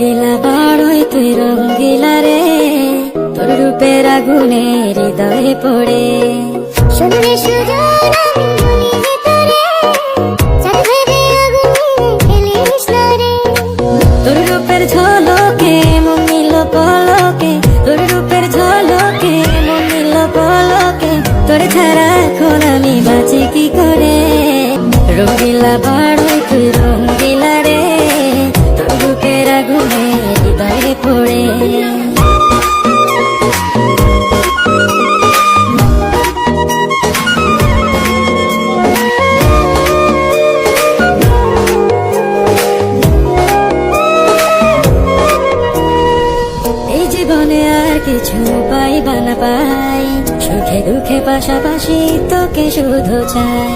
রঙ্গিলা বাড়ই তুই রঙ্গিলা রে, তোর রূপের আগুনে হৃদয়ে পড়ে। শুনলে সুজন আমি বলি যে তোরে, চাঁদ ভেবে আগুনে ফেলিস না রে। তোর রূপের ঝলকে মন নিল পলকে, তোর রূপের ঝলকে মন নিল পলকে, তোর ছাড়া এখন আমি বাঁচি কি করে। রঙ্গিলা বাড়ই তুই রঙ্গিলা রে, তোর রূপের আগুনে হৃদয়ে পড়ে। জীবনে আর কিছু পাইবা না পাই, সুখে দুঃখে পাশাপাশি তোকে শুধু চাই।